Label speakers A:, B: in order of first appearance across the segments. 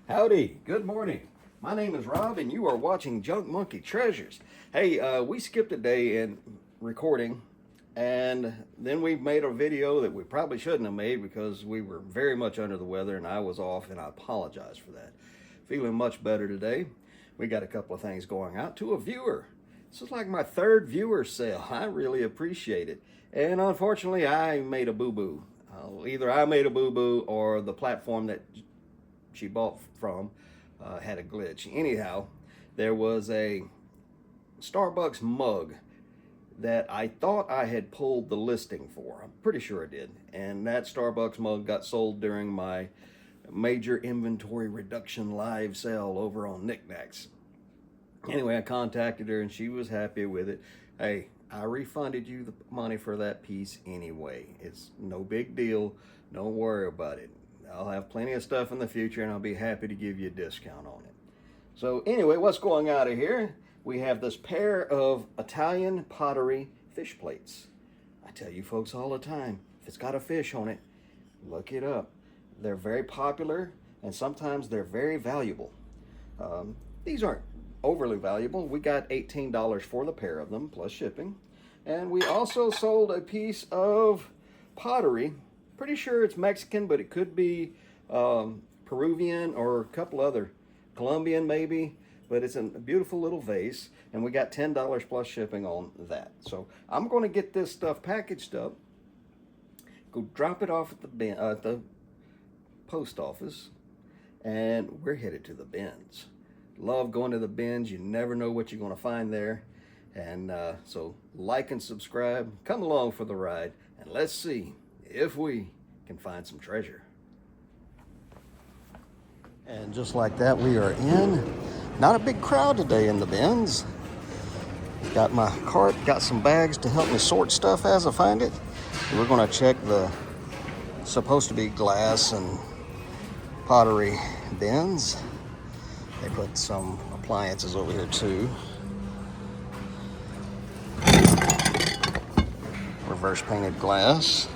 A: Howdy, good morning. My name is Rob and you are watching Junk Monkey Treasures. Hey, we skipped a day in recording and then we made a video that we probably shouldn't have made because we were very much under the weather and I was off, and I apologize for that. Feeling much better today. We got a couple of things going out to a viewer. This is like my third viewer sale. I really appreciate it. And unfortunately, I made a boo-boo. Either I made a boo-boo or the platform that she bought from had a glitch. Anyhow, there was a Starbucks mug that I thought I had pulled the listing for. I'm pretty sure I did. And that Starbucks mug got sold during my major inventory reduction live sale over on Knickknacks. Anyway, I contacted her and she was happy with it. Hey, I refunded you the money for that piece anyway. It's no big deal. Don't worry about it. I'll have plenty of stuff in the future and I'll be happy to give you a discount on it. So anyway, what's going out of here? We have this pair of Italian pottery fish plates. I tell you folks all the time, if it's got a fish on it, look it up. They're very popular and sometimes they're very valuable. These aren't overly valuable. We got $18 for the pair of them plus shipping. And we also sold a piece of pottery. Pretty sure it's Mexican, but it could be Peruvian or a couple other, Colombian maybe, but it's a beautiful little vase, and we got $10 plus shipping on that. So I'm going to get this stuff packaged up, go drop it off at the post office, and we're headed to the bins. Love going to the bins. You never know what you're going to find there. And so like and subscribe, come along for the ride, and let's see if we can find some treasure. And just like that, we are in. Not a big crowd today in the bins. Got my cart, got some bags to help me sort stuff as I find it. We're gonna check the supposed to be glass and pottery bins. They put some appliances over here too. Reverse painted glass.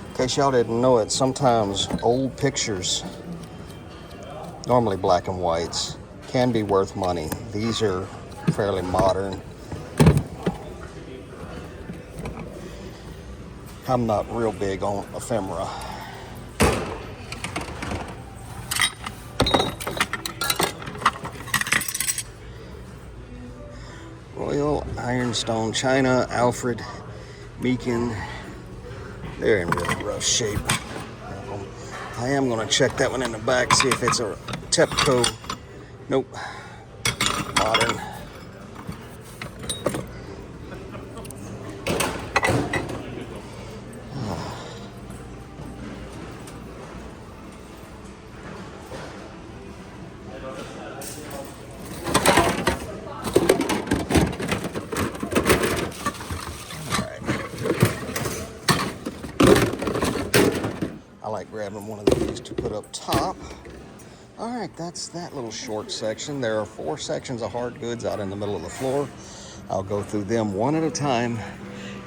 A: In case y'all didn't know it, sometimes old pictures, normally black and whites, can be worth money. These are fairly modern. I'm not real big on ephemera. Royal Ironstone China, Alfred Meakin. They're in really rough shape. I am going to check that one in the back, see if it's a Tepco. Nope. Modern. I like grabbing one of these to put up top. All right, that's that little short section. There are 4 sections of hard goods out in the middle of the floor. I'll go through them one at a time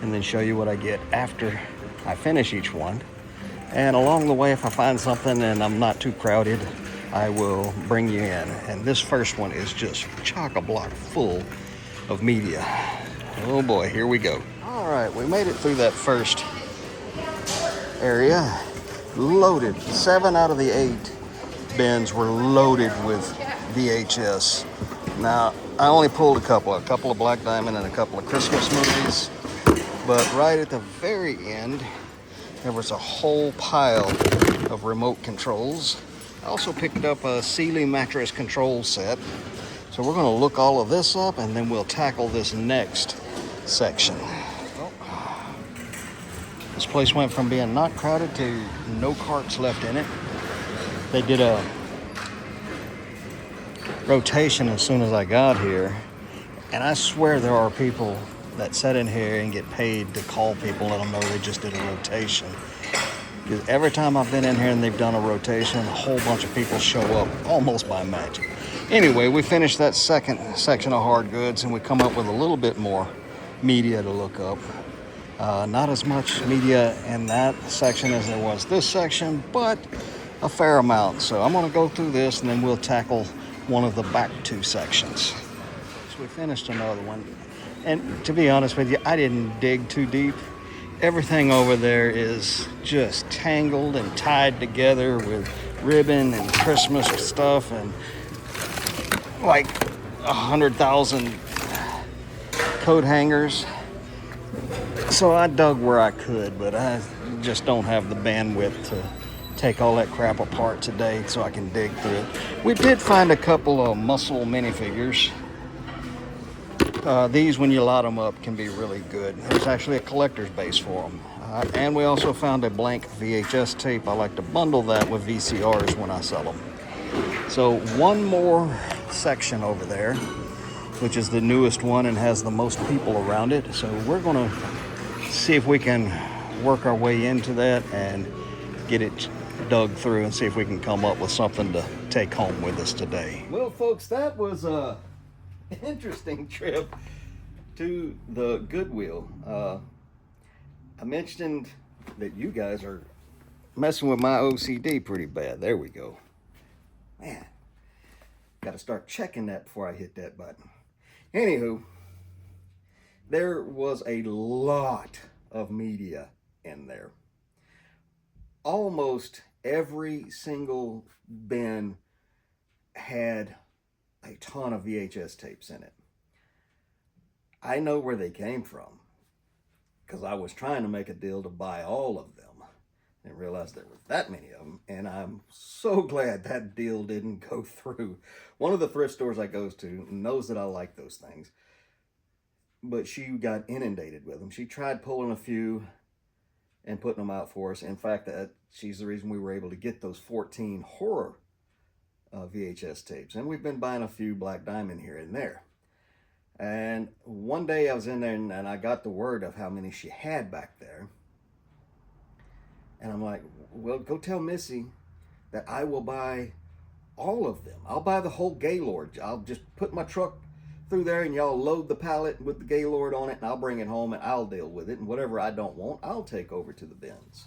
A: and then show you what I get after I finish each one. And along the way, if I find something and I'm not too crowded, I will bring you in. And this first one is just chock-a-block full of media. Oh boy, here we go. All right, we made it through that first area. Loaded. 7 out of the 8 bins were loaded with VHS. Now, I only pulled a couple of Black Diamond and a couple of Christmas movies, but right at the very end, there was a whole pile of remote controls. I also picked up a Sealy mattress control set. So we're going to look all of this up and then we'll tackle this next section. This place went from being not crowded to no carts left in it. They did a rotation as soon as I got here. And I swear there are people that sit in here and get paid to call people, let them know they just did a rotation. Because every time I've been in here and they've done a rotation, a whole bunch of people show up almost by magic. Anyway, we finished that second section of hard goods and we come up with a little bit more media to look up. Not as much media in that section as there was this section, but a fair amount. So I'm going to go through this and then we'll tackle one of the back two sections. So we finished another one. And to be honest with you, I didn't dig too deep. Everything over there is just tangled and tied together with ribbon and Christmas stuff and like 100,000 coat hangers. So I dug where I could, but I just don't have the bandwidth to take all that crap apart today so I can dig through it. We did find a couple of muscle minifigures. These, when you lot them up, can be really good. There's actually a collector's base for them. And we also found a blank VHS tape. I like to bundle that with VCRs when I sell them. So one more section over there, which is the newest one and has the most people around it. So we're going to see if we can work our way into that and get it dug through and see if we can come up with something to take home with us today. Well, folks, that was a interesting trip to the Goodwill. I mentioned that you guys are messing with my OCD pretty bad. There we go. Man, got to start checking that before I hit that button. Anywho, there was a lot of media in there. Almost every single bin had a ton of VHS tapes in it. I know where they came from because I was trying to make a deal to buy all of them and realized there were that many of them, and I'm so glad that deal didn't go through. One of the thrift stores I go to knows that I like those things, but she got inundated with them. She tried pulling a few and putting them out for us. In fact, she's the reason we were able to get those 14 horror VHS tapes. And we've been buying a few Black Diamond here and there. And one day I was in there and I got the word of how many she had back there. And I'm like, well, go tell Missy that I will buy all of them. I'll buy the whole Gaylord. I'll just put my truck through there and y'all load the pallet with the Gaylord on it and I'll bring it home and I'll deal with it. And whatever I don't want, I'll take over to the bins.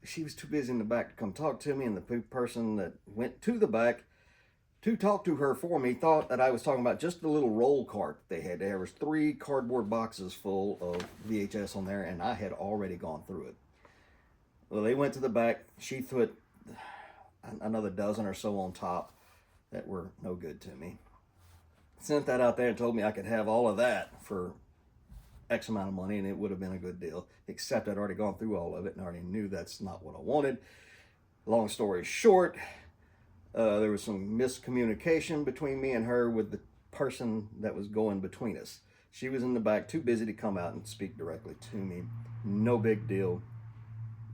A: She was too busy in the back to come talk to me, and the person that went to the back to talk to her for me thought that I was talking about just the little roll cart they had. There was 3 cardboard boxes full of VHS on there, and I had already gone through it. Well, they went to the back. She put another dozen or so on top that were no good to me. Sent that out there and told me I could have all of that for X amount of money and it would have been a good deal, except I'd already gone through all of it and already knew that's not what I wanted. Long story short, there was some miscommunication between me and her with the person that was going between us. She was in the back, too busy to come out and speak directly to me. No big deal.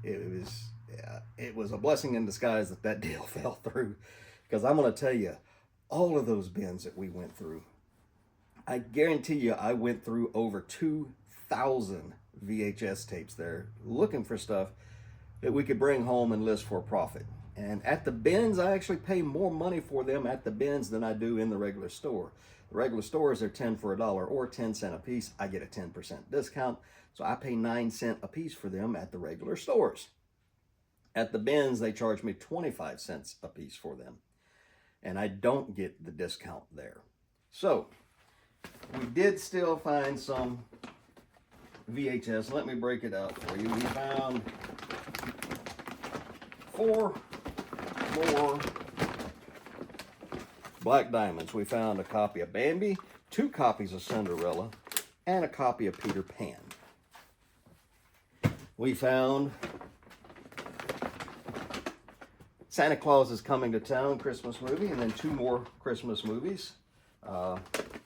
A: It was a blessing in disguise that deal fell through, because I'm going to tell you, all of those bins that we went through, I guarantee you I went through over 2,000 VHS tapes there looking for stuff that we could bring home and list for a profit. And at the bins, I actually pay more money for them at the bins than I do in the regular store. The regular stores are 10 for $1 or 10 cents a piece. I get a 10% discount, so I pay 9 cents a piece for them at the regular stores. At the bins, they charge me 25 cents a piece for them, and I don't get the discount there. So we did still find some VHS. Let me break it out for you. We found 4 more Black Diamonds. We found a copy of Bambi, 2 copies of Cinderella, and a copy of Peter Pan. We found Santa Claus is Coming to Town Christmas movie, and then 2 more Christmas movies.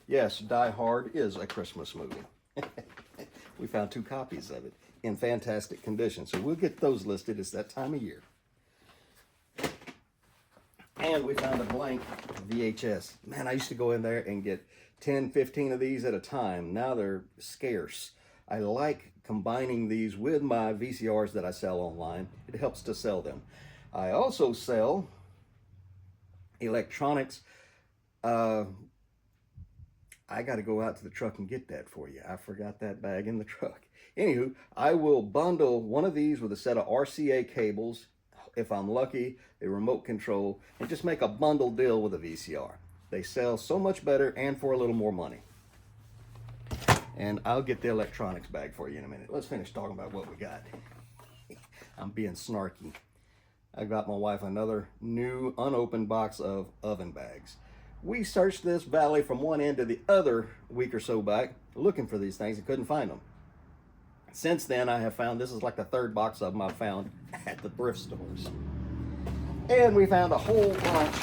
A: Yes, Die Hard is a Christmas movie. We found 2 copies of it in fantastic condition, so we'll get those listed. It's that time of year. And we found a blank VHS. Man, I used to go in there and get 10, 15 of these at a time. Now they're scarce. I like combining these with my VCRs that I sell online. It helps to sell them. I also sell electronics. I got to go out to the truck and get that for you. I forgot that bag in the truck. Anywho, I will bundle one of these with a set of RCA cables, if I'm lucky, a remote control, and just make a bundle deal with a VCR. They sell so much better and for a little more money. And I'll get the electronics bag for you in a minute. Let's finish talking about what we got. I'm being snarky. I got my wife another new unopened box of oven bags. We searched this valley from one end to the other week or so back looking for these things and couldn't find them. Since then, I have found, this is like the third box of them I've found at the thrift stores. And we found a whole bunch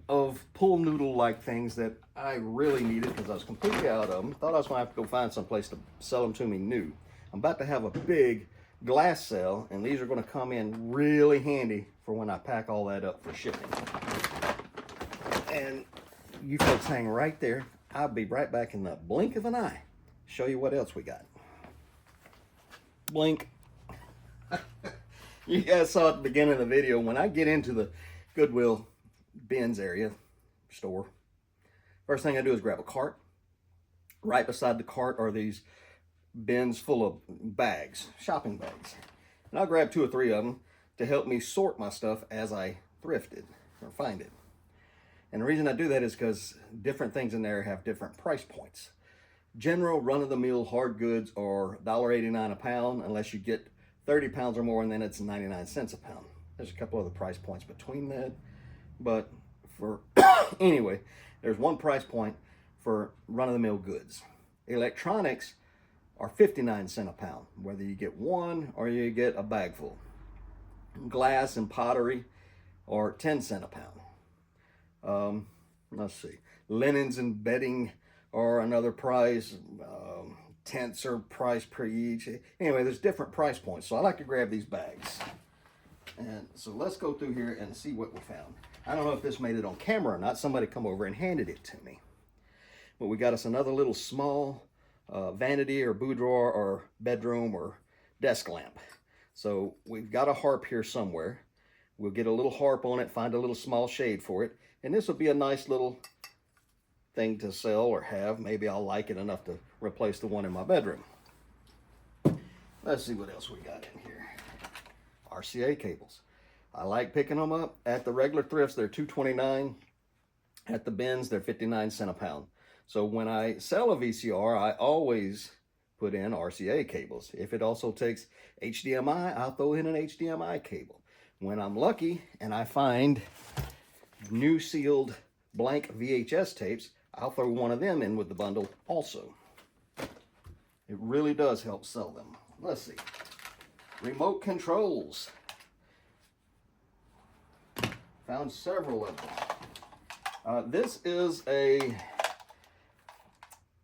A: of pool noodle-like things that I really needed because I was completely out of them. Thought I was going to have to go find someplace to sell them to me new. I'm about to have a big glass sale, and these are going to come in really handy for when I pack all that up for shipping. And you folks hang right there. I'll be right back in the blink of an eye. Show you what else we got. Blink. You guys saw at the beginning of the video, when I get into the Goodwill bins area, store, first thing I do is grab a cart. Right beside the cart are these bins full of bags, shopping bags. And I'll grab 2 or 3 of them to help me sort my stuff as I thrift it or find it. And the reason I do that is because different things in there have different price points. General run-of-the-mill hard goods are $1.89 a pound unless you get 30 pounds or more, and then it's 99 cents a pound. There's a couple other price points between that, but for anyway, there's one price point for run-of-the-mill goods. Electronics are 59 cents a pound, whether you get one or you get a bag full. Glass and pottery are 10 cents a pound. Let's see, linens and bedding are another price. Tents are priced per each. Anyway, there's different price points, so I like to grab these bags. And so let's go through here and see what we found. I don't know if this made it on camera or not. Somebody come over and handed it to me. But we got us another little small vanity or boudoir or bedroom or desk lamp. So we've got a harp here somewhere. We'll get a little harp on it, find a little small shade for it, and this will be a nice little thing to sell or have. Maybe I'll like it enough to replace the one in my bedroom. Let's see what else we got in here. RCA cables. I like picking them up at the regular thrifts. They're $2.29. At the bins, they're 59 cents a pound. So when I sell a VCR, I always put in RCA cables. If it also takes HDMI, I'll throw in an HDMI cable. When I'm lucky and I find new sealed blank VHS tapes, I'll throw one of them in with the bundle also. It really does help sell them. Let's see. Remote controls. Found several of them. This is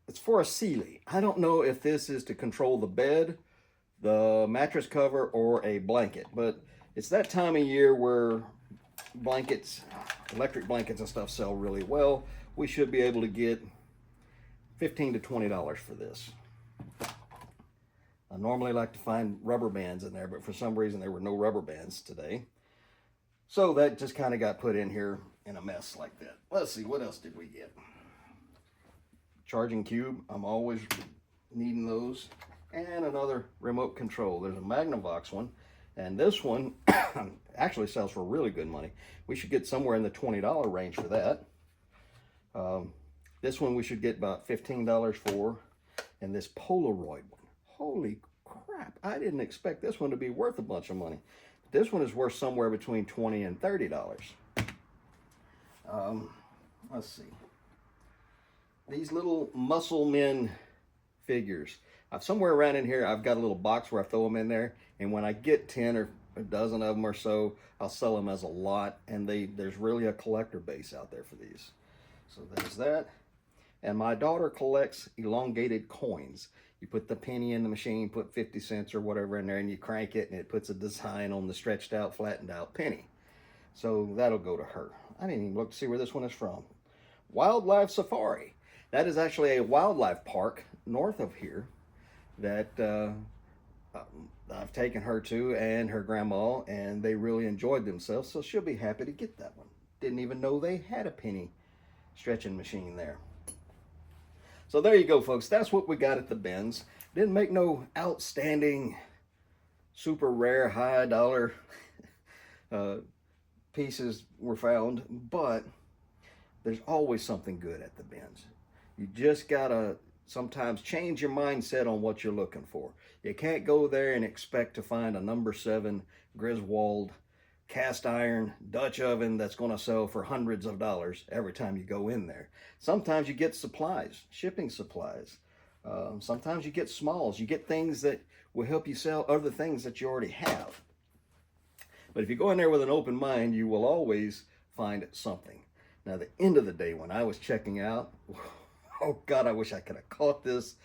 A: it's for a Sealy. I don't know if this is to control the bed, the mattress cover, or a blanket, but it's that time of year where blankets, electric blankets and stuff sell really well. We should be able to get $15 to $20 for this. I normally like to find rubber bands in there, but for some reason there were no rubber bands today. So that just kind of got put in here in a mess like that. Let's see, what else did we get? Charging cube, I'm always needing those. And another remote control. There's a Magnavox one. And this one actually sells for really good money. We should get somewhere in the $20 range for that. This one we should get about $15 for. And this Polaroid one. Holy crap, I didn't expect this one to be worth a bunch of money. This one is worth somewhere between $20 and $30. Let's see. These little muscle men figures. Somewhere around in here, I've got a little box where I throw them in there. And when I get 10 or a dozen of them or so, I'll sell them as a lot. And there's really a collector base out there for these. So there's that. And my daughter collects elongated coins. You put the penny in the machine, put 50 cents or whatever in there, and you crank it, and it puts a design on the stretched out, flattened out penny. So that'll go to her. I didn't even look to see where this one is from. Wildlife Safari. That is actually a wildlife park north of here. that I've taken her to, and her grandma, and they really enjoyed themselves, so she'll be happy to get that one. Didn't even know they had a penny stretching machine there. So there you go, folks. That's what we got at the bins. Didn't make no outstanding, super rare, high dollar uh, pieces were found, but there's always something good at the bins. You just gotta sometimes change your mindset on what you're looking for. You can't go there and expect to find a number 7 Griswold cast iron Dutch oven that's going to sell for hundreds of dollars every time you go in there. Sometimes you get supplies, shipping supplies. Sometimes you get smalls. You get things that will help you sell other things that you already have. But if you go in there with an open mind, you will always find something. Now, at the end of the day, when I was checking out, oh God, I wish I could have caught this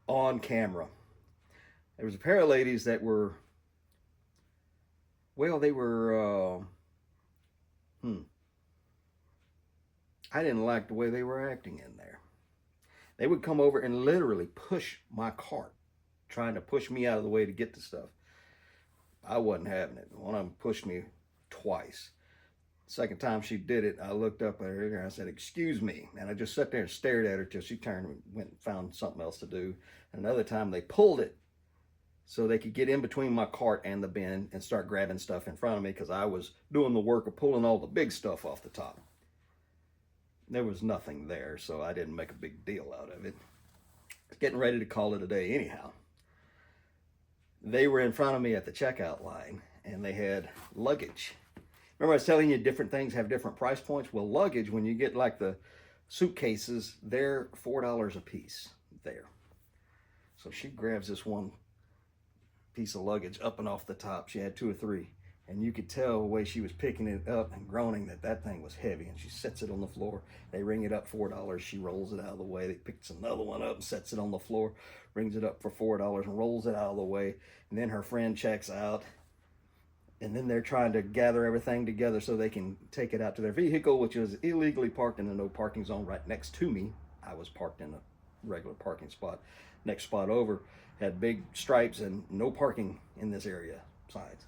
A: on camera. There was a pair of ladies that were, well, they were, I didn't like the way they were acting in there. They would come over and literally push my cart, trying to push me out of the way to get the stuff. I wasn't having it. One of them pushed me twice. Second time she did it, I looked up at her and I said, "Excuse me." And I just sat there and stared at her till she turned and went and found something else to do. Another time they pulled it so they could get in between my cart and the bin and start grabbing stuff in front of me, because I was doing the work of pulling all the big stuff off the top. There was nothing there, so I didn't make a big deal out of it. Getting ready to call it a day anyhow. They were in front of me at the checkout line, and they had luggage. Remember I was telling you different things have different price points? Well, luggage, when you get like the suitcases, they're $4 a piece there. So she grabs this one piece of luggage up and off the top. She had 2 or 3. And you could tell the way she was picking it up and groaning that that thing was heavy. And she sets it on the floor. They ring it up $4. She rolls it out of the way. They picks another one up and sets it on the floor, rings it up for $4 and rolls it out of the way. And then her friend checks out. And then they're trying to gather everything together so they can take it out to their vehicle, which was illegally parked in the no parking zone right next to me. I was parked in a regular parking spot. Next spot over had big stripes and no parking in this area signs.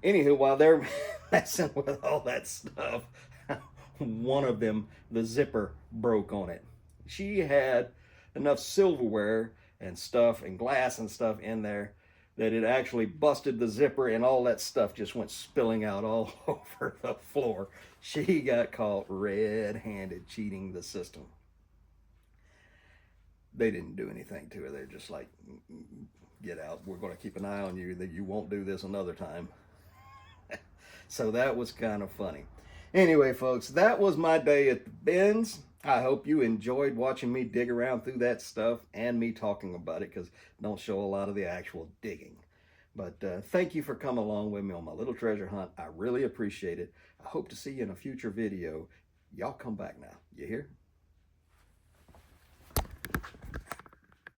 A: Anywho, while they're messing with all that stuff, one of them, the zipper broke on it. She had enough silverware and stuff and glass and stuff in there that it actually busted the zipper, and all that stuff just went spilling out all over the floor. She got caught red-handed cheating the system. They didn't do anything to her. They're just like, "Get out. We're going to keep an eye on you, that you won't do this another time." So that was kind of funny. Anyway, folks, that was my day at the bins. I hope you enjoyed watching me dig around through that stuff and me talking about it, because I don't show a lot of the actual digging. But thank you for coming along with me on my little treasure hunt. I really appreciate it. I hope to see you in a future video. Y'all come back now. You hear?